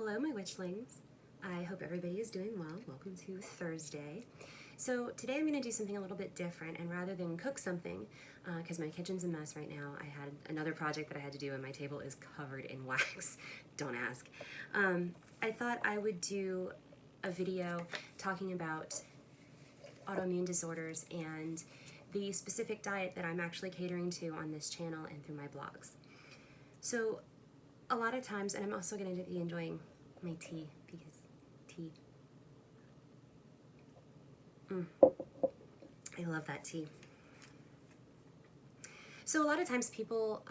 Hello, my witchlings. I hope everybody is doing well. Welcome to Thursday. So today I'm going to do something a little bit different, and rather than cook something, because my kitchen's a mess right now, I had another project that I had to do and my table is covered in wax. Don't ask. I thought I would do a video talking about autoimmune disorders and the specific diet that I'm actually catering to on this channel and through my blogs. So a lot of times, and I'm also going to be enjoying my tea, because tea, I love that tea. So a lot of times people,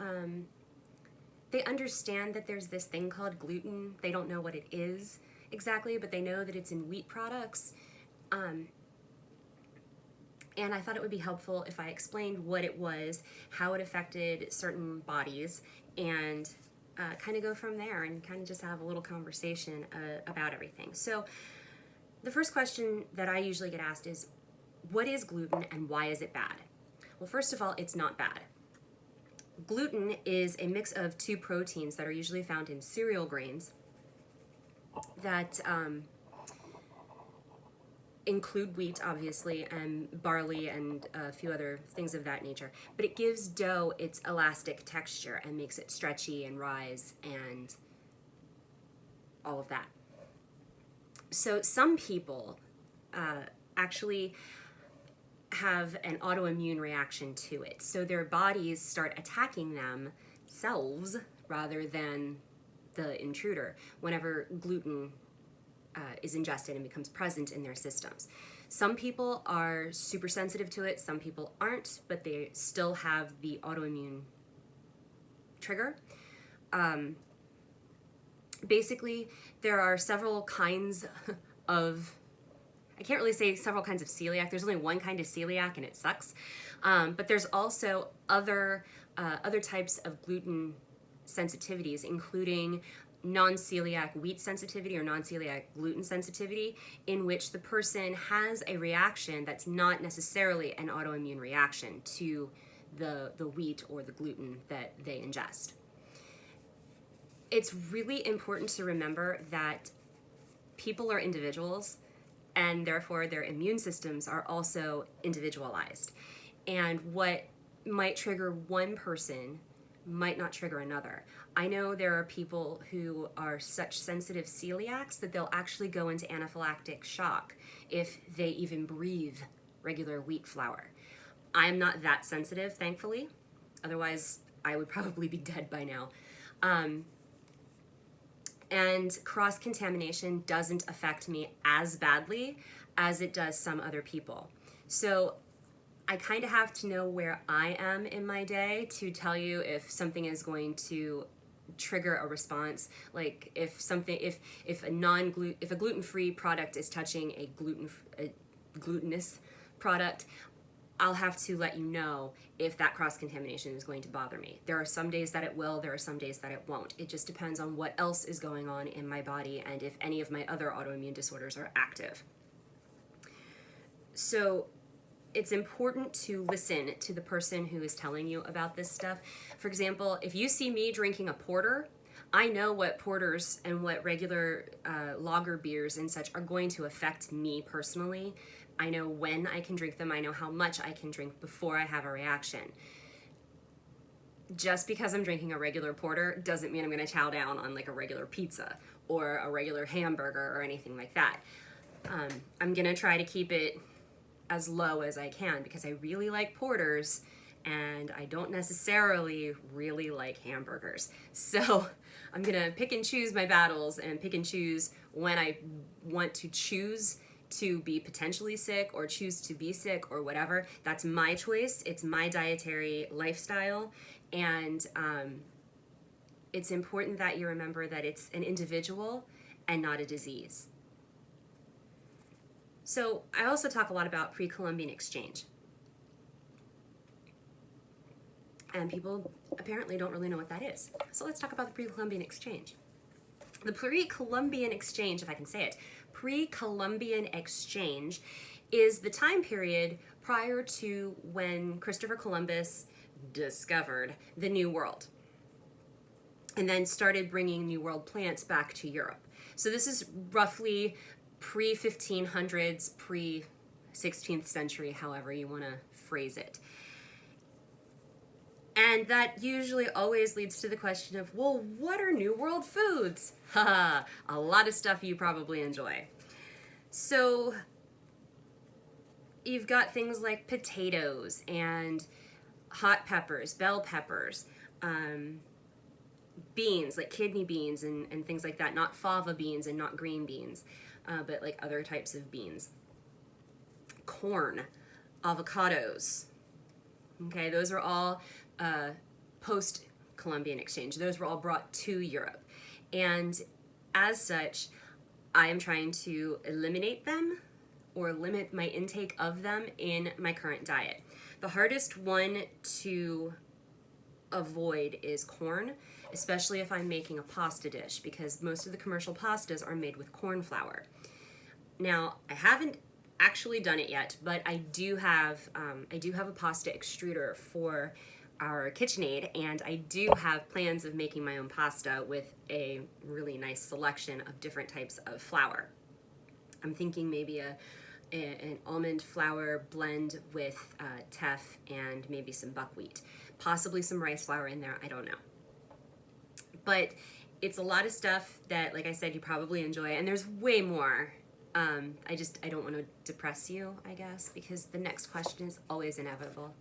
they understand that there's this thing called gluten. They don't know what it is exactly, but they know that it's in wheat products. And I thought it would be helpful if I explained what it was, how it affected certain bodies, and kind of go from there and kind of just have a little conversation about everything. So the first question that I usually get asked is, what is gluten and why is it bad? Well, first of all, it's not bad. Gluten is a mix of two proteins that are usually found in cereal grains that include wheat, obviously, and barley and a few other things of that nature. But it gives dough its elastic texture and makes it stretchy and rise and all of that. So some people actually have an autoimmune reaction to it. So their bodies start attacking themselves rather than the intruder whenever gluten is ingested and becomes present in their systems. Some people are super sensitive to it, some people aren't, but they still have the autoimmune trigger. Basically, there are several kinds of, I can't really say several kinds of celiac. There's only one kind of celiac and it sucks. But there's also other types of gluten sensitivities, including non-celiac wheat sensitivity or non-celiac gluten sensitivity, in which the person has a reaction that's not necessarily an autoimmune reaction to the wheat or the gluten that they ingest. It's really important to remember that people are individuals, and therefore their immune systems are also individualized. And what might trigger one person might not trigger another. I know there are people who are such sensitive celiacs that they'll actually go into anaphylactic shock if they even breathe regular wheat flour. I'm not that sensitive, thankfully. Otherwise, I would probably be dead by now. And cross-contamination doesn't affect me as badly as it does some other people. So I kind of have to know where I am in my day to tell you if something is going to trigger a response. Like if a gluten-free product is touching a glutinous product, I'll have to let you know if that cross-contamination is going to bother me. There are some days that it will, there are some days that it won't. It just depends on what else is going on in my body and if any of my other autoimmune disorders are active. So it's important to listen to the person who is telling you about this stuff. For example, if you see me drinking a porter, I know what porters and what regular lager beers and such are going to affect me personally. I know when I can drink them. I know how much I can drink before I have a reaction. Just because I'm drinking a regular porter doesn't mean I'm going to chow down on like a regular pizza or a regular hamburger or anything like that. I'm going to try to keep it as low as I can because I really like porters and I don't necessarily really like hamburgers. So I'm going to pick and choose my battles and pick and choose when I want to choose to be potentially sick or choose to be sick or whatever. That's my choice. It's my dietary lifestyle. And it's important that you remember that it's an individual and not a disease. So I also talk a lot about Pre-Columbian exchange. And people apparently don't really know what that is. So let's talk about the Pre-Columbian exchange. The Pre-Columbian exchange, if I can say it, Pre-Columbian exchange is the time period prior to when Christopher Columbus discovered the New World and then started bringing New World plants back to Europe. So this is roughly pre-1500s, pre-16th century, however you want to phrase it. And that usually always leads to the question of, well, what are New World foods? Haha, a lot of stuff you probably enjoy. So you've got things like potatoes and hot peppers, bell peppers, beans like kidney beans and things like that, not fava beans and not green beans, but like other types of beans. Corn, avocados. Okay, those are all post-Columbian exchange. Those were all brought to Europe. And as such, I am trying to eliminate them or limit my intake of them in my current diet. The hardest one to avoid is corn, especially if I'm making a pasta dish, because most of the commercial pastas are made with corn flour. Now, I haven't actually done it yet, but I do have a pasta extruder for our KitchenAid, and I do have plans of making my own pasta with a really nice selection of different types of flour. I'm thinking maybe an almond flour blend with teff and maybe some buckwheat, possibly some rice flour in there, I don't know. But it's a lot of stuff that, like I said, you probably enjoy, and there's way more. I don't want to depress you, I guess, because the next question is always inevitable.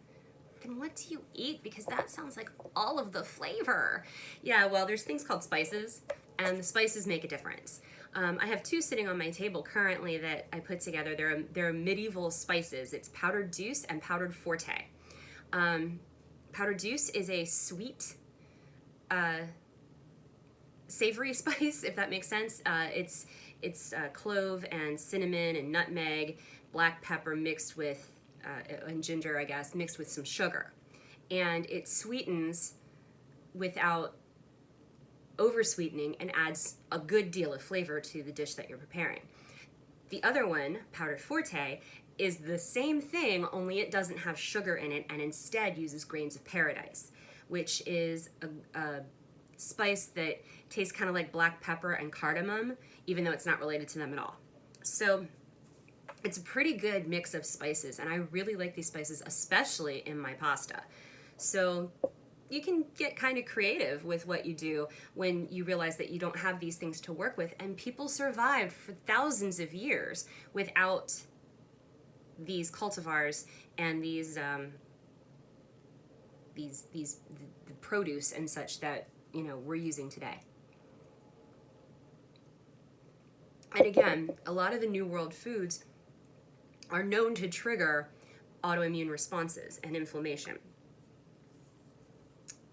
Then what do you eat? Because that sounds like all of the flavor. Yeah, well, there's things called spices, and the spices make a difference. I have two sitting on my table currently that I put together. They're medieval spices. It's powdered deuce and powdered forte. Powdered deuce is a sweet, savory spice, if that makes sense. It's clove and cinnamon and nutmeg, black pepper mixed with and ginger, I guess, mixed with some sugar. And it sweetens without over sweetening and adds a good deal of flavor to the dish that you're preparing. The other one, powdered forte, is the same thing, only it doesn't have sugar in it and instead uses grains of paradise, which is a spice that tastes kind of like black pepper and cardamom, even though it's not related to them at all. So it's a pretty good mix of spices, and I really like these spices, especially in my pasta. So you can get kind of creative with what you do when you realize that you don't have these things to work with, and people survived for thousands of years without these cultivars and these the produce and such that we're using today. And again, a lot of the New World foods are known to trigger autoimmune responses and inflammation.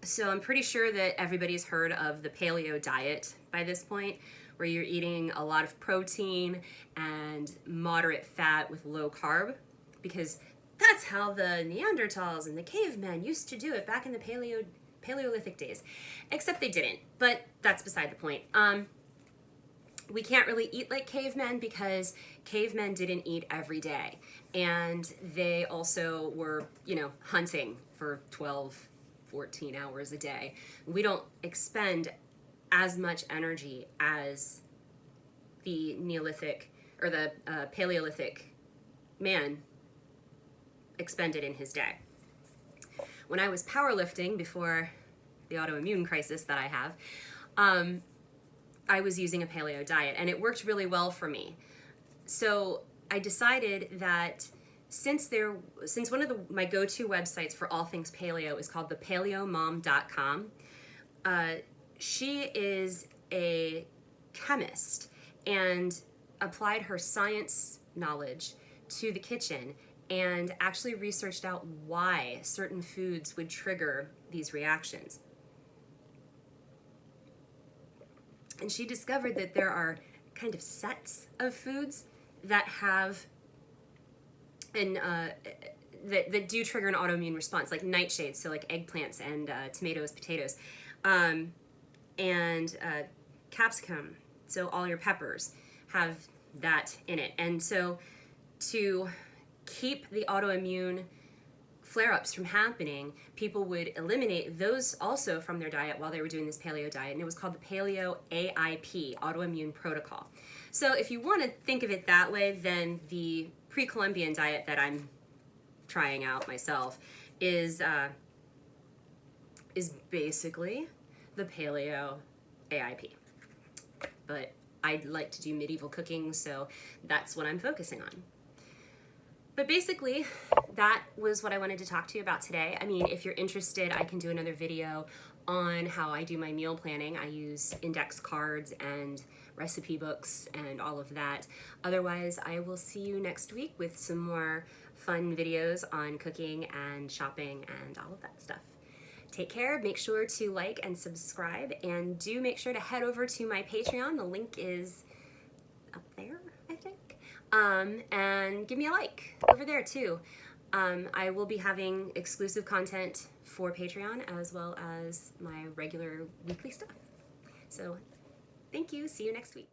So I'm pretty sure that everybody's heard of the paleo diet by this point, where you're eating a lot of protein and moderate fat with low carb, because that's how the Neanderthals and the cavemen used to do it back in the Paleolithic days. Except they didn't, but that's beside the point. We can't really eat like cavemen because cavemen didn't eat every day. And they also were, hunting for 12, 14 hours a day. We don't expend as much energy as the Neolithic or the Paleolithic man expended in his day. When I was powerlifting before the autoimmune crisis that I have, I was using a paleo diet, and it worked really well for me. So I decided that since one of my go-to websites for all things paleo is called the PaleoMom.com, she is a chemist and applied her science knowledge to the kitchen and actually researched out why certain foods would trigger these reactions. And she discovered that there are kind of sets of foods that have that do trigger an autoimmune response, like nightshades, so like eggplants and tomatoes, potatoes, and capsicum, so all your peppers have that in it. And so to keep the autoimmune flare-ups from happening, people would eliminate those also from their diet while they were doing this paleo diet, and it was called the Paleo AIP, Autoimmune Protocol. So if you want to think of it that way, then the Pre-Columbian diet that I'm trying out myself is basically the Paleo AIP. But I like to do medieval cooking, so that's what I'm focusing on. But basically, that was what I wanted to talk to you about today. I mean, if you're interested, I can do another video on how I do my meal planning. I use index cards and recipe books and all of that. Otherwise, I will see you next week with some more fun videos on cooking and shopping and all of that stuff. Take care, make sure to like and subscribe, and do make sure to head over to my Patreon. The link is up there, I think. And give me a like over there too. I will be having exclusive content for Patreon as well as my regular weekly stuff. So thank you, see you next week.